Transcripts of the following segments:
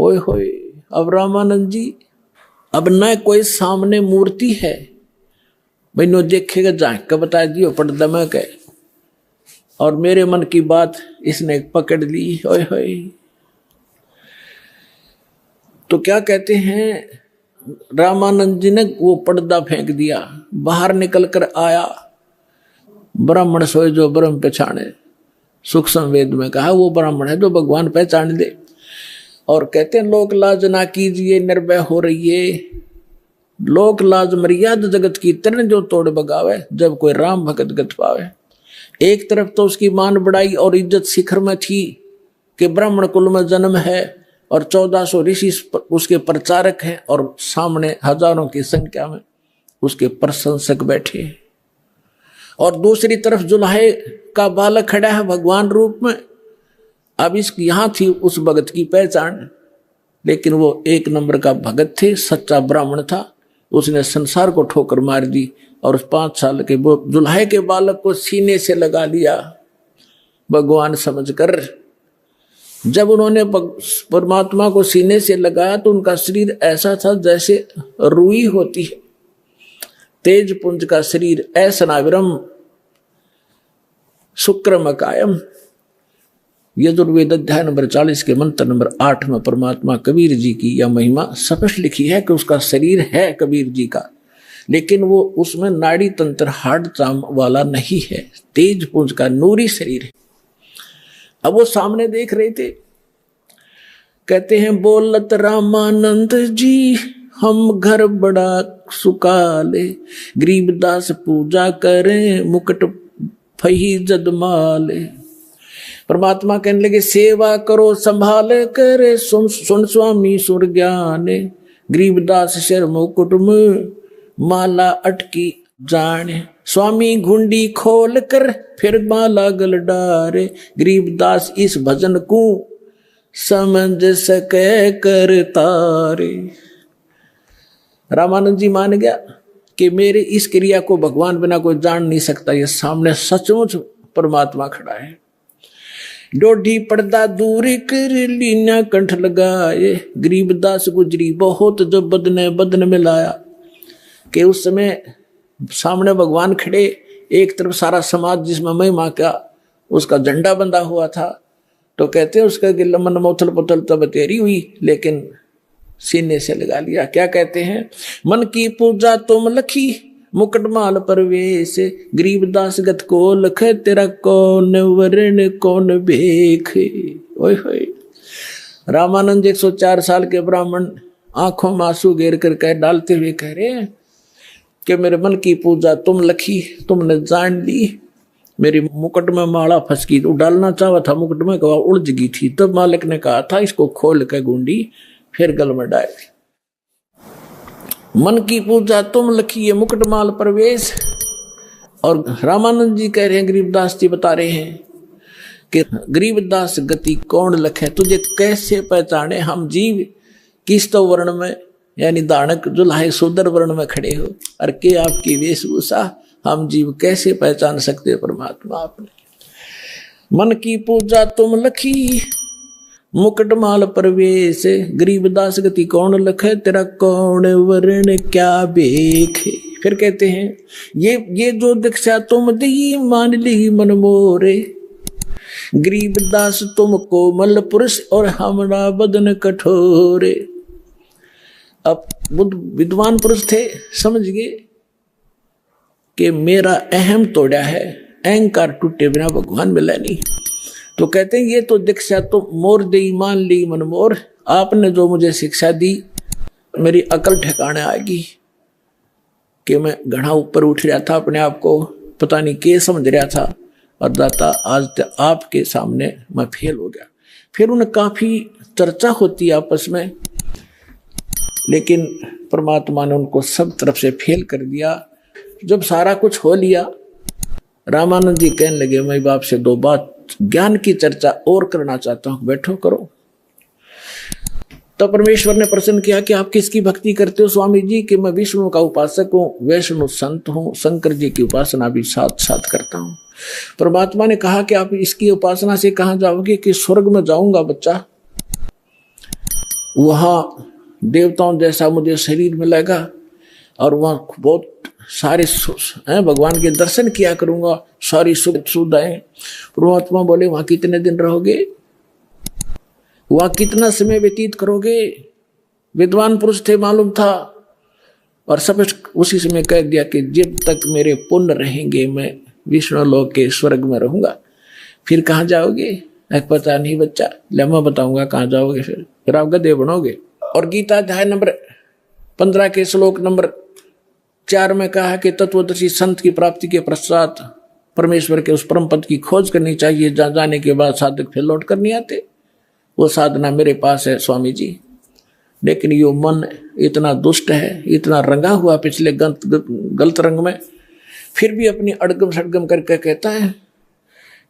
ओए होए। अब रामानंद जी, अब न कोई सामने मूर्ति है, मैंने देखेगा झांक का बता दियो पर्दा में के, और मेरे मन की बात इसने पकड़ ली। ओए होए। तो क्या कहते हैं, रामानंद जी ने वो पर्दा फेंक दिया, बाहर निकल कर आया। ब्राह्मण सोए जो ब्रह्म पहचाने, सूक्ष्म वेद में कहा वो ब्राह्मण है जो भगवान पहचान दे। और कहते हैं लोक लाज ना कीजिए, निर्भय हो रही है। लोक लाज मर्यादा जगत की तरह जो तोड़ बगावे, जब कोई राम भगत गत पावे। एक तरफ तो उसकी मान बढ़ाई और इज्जत शिखर में थी कि ब्राह्मण कुल में जन्म है और 1400 ऋषि उसके प्रचारक हैं, और सामने हजारों की संख्या में उसके प्रशंसक बैठे। और दूसरी तरफ जुल्हे का बालक खड़ा है भगवान रूप में। अब इसकी यहां थी उस भगत की पहचान, लेकिन वो एक नंबर का भगत थे, सच्चा ब्राह्मण था। उसने संसार को ठोकर मार दी और उस 5 साल के जुल्हे के बालक को सीने से लगा लिया भगवान समझकर। जब उन्होंने परमात्मा को सीने से लगाया तो उनका शरीर ऐसा था जैसे रुई होती है, तेज पुंज का शरीर, ऐसनाविरम शुक्रमकायम। यजुर्वेद अध्याय नंबर 40 के मंत्र नंबर 8 में परमात्मा कबीर जी की यह महिमा स्पष्ट लिखी है कि उसका शरीर है कबीर जी का, लेकिन वो उसमें नाड़ी तंत्र हार्ड चाम वाला नहीं है, तेज पुंज का नूरी शरीर है। अब वो सामने देख रहे थे, कहते हैं बोलत रामानंद जी हम घर बड़ा सुकाले, गरीबदास पूजा करें मुकुट फही जदमाले। परमात्मा कहने लगे सेवा करो संभाल करे, सुन स्वामी सुर ज्ञाने, गरीबदास सिर मुकुट में माला अटकी जाने। स्वामी घुंडी खोल कर फिर माला गल डारे, गरीबदास इस भजन को समझ सके कर तारे। रामानंद जी मान गया कि मेरे इस क्रिया को भगवान बिना कोई जान नहीं सकता, ये सामने सचमुच परमात्मा खड़ा है। डोढ़ी पर्दा दूर कर लीना कंठ लगाए, गरीबदास गुजरी बहुत जो बदन में लाया। कि उस समय सामने भगवान खड़े, एक तरफ सारा समाज जिसमें महिमा का उसका झंडा बंधा हुआ था, तो कहते हैं उसका गिल्लमन मोथल पुथल तब तेरी हुई, लेकिन सीने से लगा लिया। क्या कहते हैं, मन की पूजा तुम लखी मुकटमाल परवेश, गरीबदास गत को लख तेरा कौन वर्ण कौन भेख। ओए होए। रामानंद 104 साल के ब्राह्मण आंखों में आंसू घेर कर कह डालते हुए कह रहे हैं कि मेरे मन की पूजा तुम लखी, तुमने जान ली। मेरी मुकुट में माला फंस गई, तो डालना चाहा था मुकुट में, कहा उलझ गई थी। तब मालिक ने कहा था इसको खोल के गुंडी फिर गल में डाल। मन की पूजा तुम लखी मुकुट माल प्रवेश। और रामानंद जी कह रहे हैं, गरीबदास जी बता रहे हैं कि गरीबदास गति कौन लखे, तुझे कैसे पहचाने हम जीव किस तो वर्ण में, यानी दानक जुल्हे सुदर वर्ण में खड़े हो, और के आपकी वेशभूषा हम जीव कैसे पहचान सकते परमात्मा आपने। मन की पूजा तुम लखी मुकुटमाल प्रवेश, गरीबदास गति कौन लखे तेरा कौन वर्ण क्या भेख। फिर कहते हैं ये जो दीक्षा तुम दी मान ली मन मोरे, गरीबदास तुम कोमल पुरुष और हमरा बदन कठोरे। अब बुद्ध विद्वान पुरुष थे, समझ गए कि मेरा अहम तोड़ा है, अहंकार टूटे बिना भगवान मिला नहीं। तो कहते हैं ये तो दीक्षा तो मोर दे मान ली मन मोर, आपने जो मुझे शिक्षा दी मेरी अकल ठिकाने आएगी कि मैं घना ऊपर उठ रहा था, अपने आप को पता नहीं क्या समझ रहा था, और दाता आज आपके सामने मैं फेल हो गया। फिर उन्हें काफी चर्चा होती आपस में, लेकिन परमात्मा ने उनको सब तरफ से फेल कर दिया। जब सारा कुछ हो लिया, रामानंद जी कहने लगे मैं बाप से 2 बात ज्ञान की चर्चा और करना चाहता हूं, बैठो करो। तो परमेश्वर ने प्रश्न किया कि आप किसकी भक्ति करते हो स्वामी जी? कि मैं विष्णु का उपासक हूं, वैष्णु संत हूं, शंकर जी की उपासना भी साथ साथ करता हूं। परमात्मा ने कहा कि आप इसकी उपासना से कहां जाओगे? कि स्वर्ग में जाऊंगा बच्चा। वहाँ देवताओं जैसा मुझे शरीर मिलेगा और वहाँ बहुत सारे भगवान के दर्शन किया करूँगा, सारी सुख सुविधाएं। परमात्मा बोले वहाँ कितने दिन रहोगे, वहाँ कितना समय व्यतीत करोगे? विद्वान पुरुष थे मालूम था, और सब उसी समय कह दिया कि जब तक मेरे पुण्य रहेंगे मैं विष्णु लोक के स्वर्ग में रहूंगा। फिर कहाँ जाओगे? पता नहीं बच्चा, ले मैं बताऊंगा कहाँ जाओगे। फिर आप गधे बनोगे। और गीता अध्याय नंबर 15 के श्लोक नंबर 4 में कहा कि तत्वदर्शी संत की प्राप्ति के पश्चात परमेश्वर के उस परम पद की खोज करनी चाहिए जहाँ जाने के बाद साधक फिर लौट कर नहीं आते। वो साधना मेरे पास है स्वामी जी, लेकिन ये मन इतना दुष्ट है, इतना रंगा हुआ पिछले गलत रंग में, फिर भी अपनी अड़गम सड़गम करके कहता है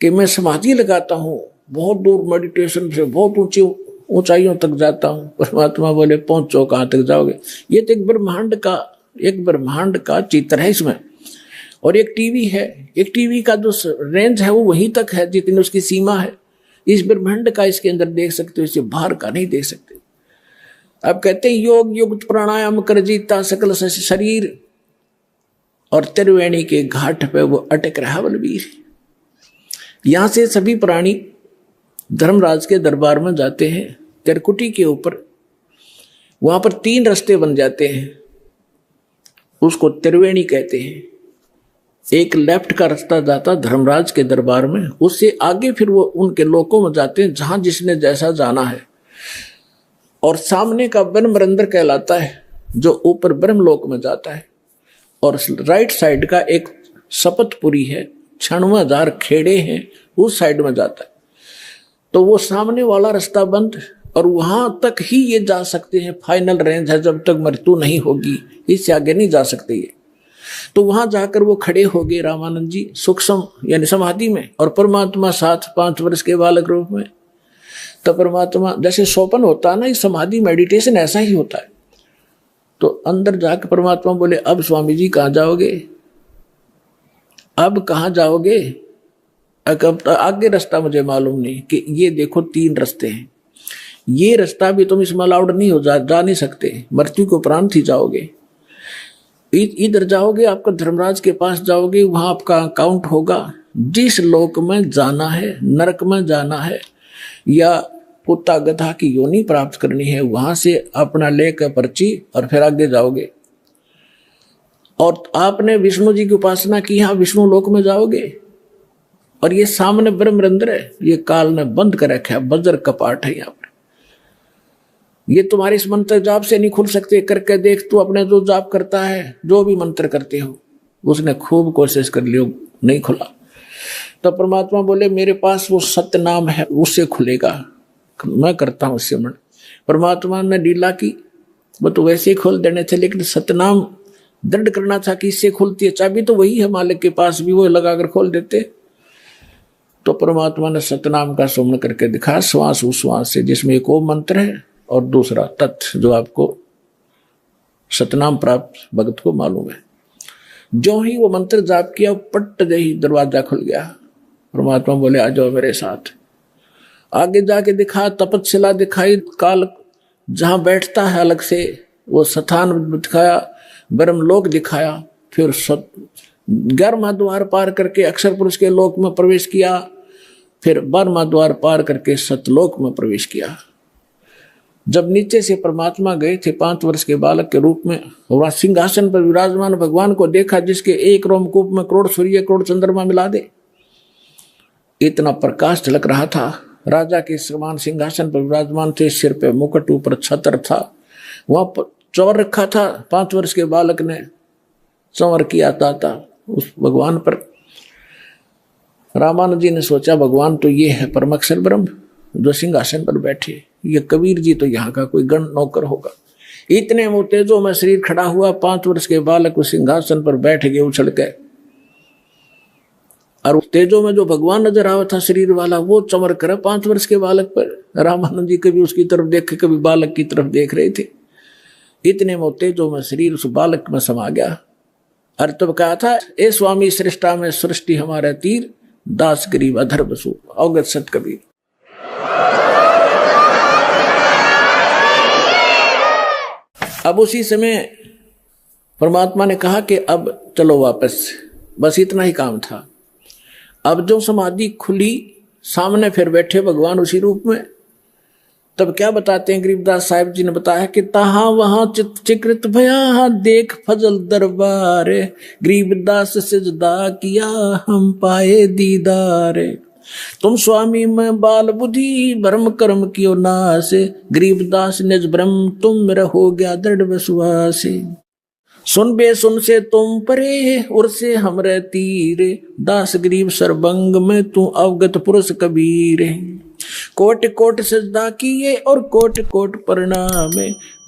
कि मैं समाधि लगाता हूँ, बहुत दूर मेडिटेशन से बहुत ऊंची ऊंचाइयों तक जाता हूँ। परमात्मा बोले पहुंचो, कहाँ तक जाओगे? ये तो एक ब्रह्मांड का चित्र है इसमें, और एक टीवी है, एक टीवी का जो रेंज है वो वहीं तक है जितनी उसकी सीमा है। इस ब्रह्मांड का इसके अंदर देख सकते हो, इससे बाहर का नहीं देख सकते। अब कहते हैं योग युक्त प्राणायाम कर जीता सकल शरीर, और त्रिवेणी के घाट पे वो अटक रहा बलबीर। यहां से सभी प्राणी धर्मराज के दरबार में जाते हैं, त्रिकुटी के ऊपर। वहां पर 3 रास्ते बन जाते हैं, उसको त्रिवेणी कहते हैं। एक लेफ्ट का रास्ता जाता धर्मराज के दरबार में, उससे आगे फिर वो उनके लोकों में जाते हैं जहां जिसने जैसा जाना है। और सामने का ब्रह्मरंध्र कहलाता है जो ऊपर ब्रह्मलोक में जाता है, और राइट साइड का एक शपथपुरी है, 96,000 खेड़े हैं, उस साइड में जाता है। तो वो सामने वाला रास्ता बंद, और वहां तक ही ये जा सकते हैं, फाइनल रेंज है, जब तक मृत्यु नहीं होगी इससे आगे नहीं जा सकते ये। तो वहां जाकर वो खड़े हो गए रामानंद जी सूक्ष्म यानी समाधि में, और परमात्मा साथ 5 वर्ष के बालक रूप में। तो परमात्मा जैसे सोपन होता है ना, इस समाधि मेडिटेशन ऐसा ही होता है। तो अंदर जाकर परमात्मा बोले अब स्वामी जी कहाँ जाओगे, अब कहाँ जाओगे? आगे रास्ता मुझे मालूम नहीं, कि ये देखो 3 रास्ते हैं, ये रास्ता भी तुम इसमें अलाउड नहीं हो, जा नहीं सकते, मृत्यु के उपरांत ही जाओगे। इधर जाओगे आपका धर्मराज के पास जाओगे, वहां आपका अकाउंट होगा, जिस लोक में जाना है, नरक में जाना है या कुत्ता गधा की योनि प्राप्त करनी है, वहां से अपना लेकर पर्ची और फिर आगे जाओगे। और आपने विष्णु जी की उपासना की, यहाँ विष्णु लोक में जाओगे। और ये सामने ब्रह्मरंध्र है, ये काल ने बंद कर रखा है, वज्र कपाट है यहाँ पर। ये तुम्हारे इस मंत्र जाप से नहीं खुल सकते। करके देख, तू अपने जो जाप करता है, जो भी मंत्र करते हो, उसने खूब कोशिश कर लियो, नहीं खुला। तो परमात्मा बोले मेरे पास वो सत्य नाम है, उससे खुलेगा, मैं करता हूँ सिमरण। परमात्मा ने लीला की, वो तो वैसे ही खोल देने थे, लेकिन सतनाम दृढ़ करना था कि इससे खुलती है। चाबी तो वही है मालिक के पास भी, वो लगाकर खोल देते। तो परमात्मा ने सतनाम का सुमन करके दिखा, श्वास उश्वास से, जिसमें एक ओम मंत्र है और दूसरा तत्व, जो आपको सतनाम प्राप्त भगत को मालूम है। जो ही वो मंत्र जाप किया, पट्ट दे ही दरवाजा खुल गया। परमात्मा बोले आ जाओ मेरे साथ। आगे जाके दिखा, तपस्या दिखाई, काल जहां बैठता है अलग से वो स्थान दिखाया, ब्रह्मलोक दिखाया। फिर 11वां द्वार पार करके अक्षर पुरुष के लोक में प्रवेश किया, फिर 12वां द्वार पार करके सतलोक में प्रवेश किया। जब नीचे से परमात्मा गए थे 5 वर्ष के बालक के रूप में, वहां सिंहासन पर विराजमान भगवान को देखा, जिसके एक रोमकूप में करोड़ सूर्य करोड़ चंद्रमा मिला दे, इतना प्रकाश झलक रहा था। राजा के समान सिंहासन पर विराजमान थे, सिर पे मुकुट, ऊपर छत्र था, वहां चौर रखा था। 5 वर्ष के बालक ने चौर किया था उस भगवान पर। रामानंद जी ने सोचा भगवान तो ये है परमअक्षर ब्रह्म जो सिंहासन पर बैठे, ये कबीर जी तो यहाँ का कोई गण नौकर होगा। इतने में तेजो में शरीर खड़ा हुआ, 5 वर्ष के बालक उस सिंहासन पर बैठ गए उछल के, और उस तेजो में जो भगवान नजर आवा था शरीर वाला, वो चमक कर 5 वर्ष के बालक पर। रामानंद जी कभी उसकी तरफ देखे, कभी बालक की तरफ देख रहे थे। इतने में तेजो में शरीर उस बालक में समा गया। और तब कहा था, ए स्वामी सृष्टा में सृष्टि हमारा तीर, दास गरीब अधर बसु, अवगत सत कबीर। अब उसी समय परमात्मा ने कहा कि अब चलो वापस, बस इतना ही काम था। अब जो समाधि खुली, सामने फिर बैठे भगवान उसी रूप में। तब क्या बताते हैं गरीबदास साहिब जी ने बताया कि तहा वहां चिकृत भया देख फजल दरबार, गरीबदास सिजदा किया हम पाए दीदार। तुम स्वामी में बाल बुद्धि भरम कर्म कियो नाश, गरीबदास निज ब्रह्म तुम रहो गया दृढ़ विश्वास। सुन बे सुन से तुम परे उर से हमरे तीर, दास गरीब सरबंग में तू अवगत पुरुष कबीर। कोट कोट सजदा किए और कोट कोट प्रणाम,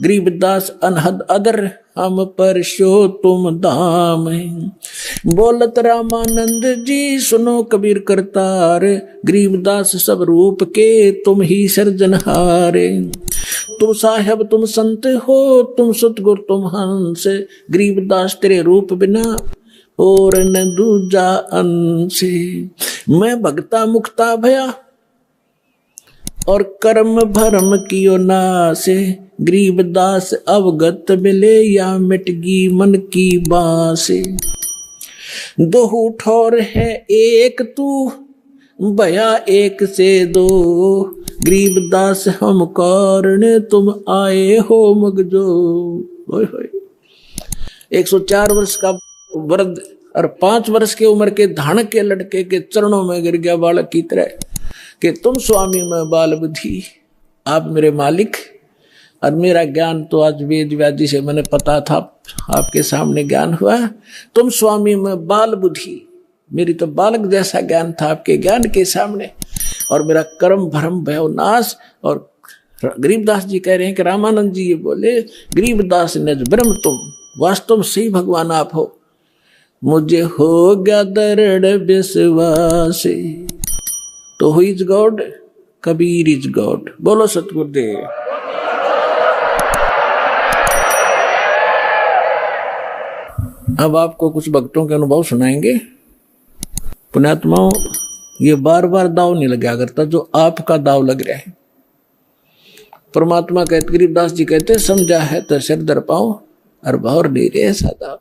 गरीबदास अनहद अदर हम पर शो तुम धाम। बोलत रामानंद जी सुनो कबीर करतार, गरीबदास सब रूप के तुम ही सर्जनहार। तुम साहेब तुम संत हो तुम सतगुर तुम हंस, गरीबदास तेरे रूप बिना और न दूजा अंश। मैं भगता मुक्ता भया और कर्म भरम कियो नाश, गरीबदास अवगत मिले या मिटगी मन की बास। दो ठौर है एक तू भया एक से दो, गरीबदास हम कारण तुम आए हो मगजो। 104 वर्ष का वृद्ध और 5 वर्ष की उम्र के धान के लड़के के चरणों में गिर गया बालक की तरह कि तुम स्वामी में बाल बुद्धि, आप मेरे मालिक। और मेरा ज्ञान तो आज वेद व्याधि से मैंने पता था, आपके सामने ज्ञान हुआ। तुम स्वामी में बाल बुद्धि, मेरी तो बालक जैसा ज्ञान था आपके ज्ञान के सामने, और मेरा कर्म भरम भयो नाश। और गरीबदास जी कह रहे हैं कि रामानंद जी ये बोले, गरीबदास निज ब्रह्म तुम, वास्तव में सही भगवान आप हो, मुझे हो गया दृढ़ विश्वास। तो who is God? Kabir is God. बोलो सतगुरुदेव। अब आपको कुछ भक्तों के अनुभव सुनाएंगे। पुण्यात्माओं, ये बार बार दाव नहीं लगा करता जो आपका दाव लग रहा है। परमात्मा कहते, गरीबदास जी कहते, समझा है तो सिर दर पाओ और भौर नहीं रहे सदा।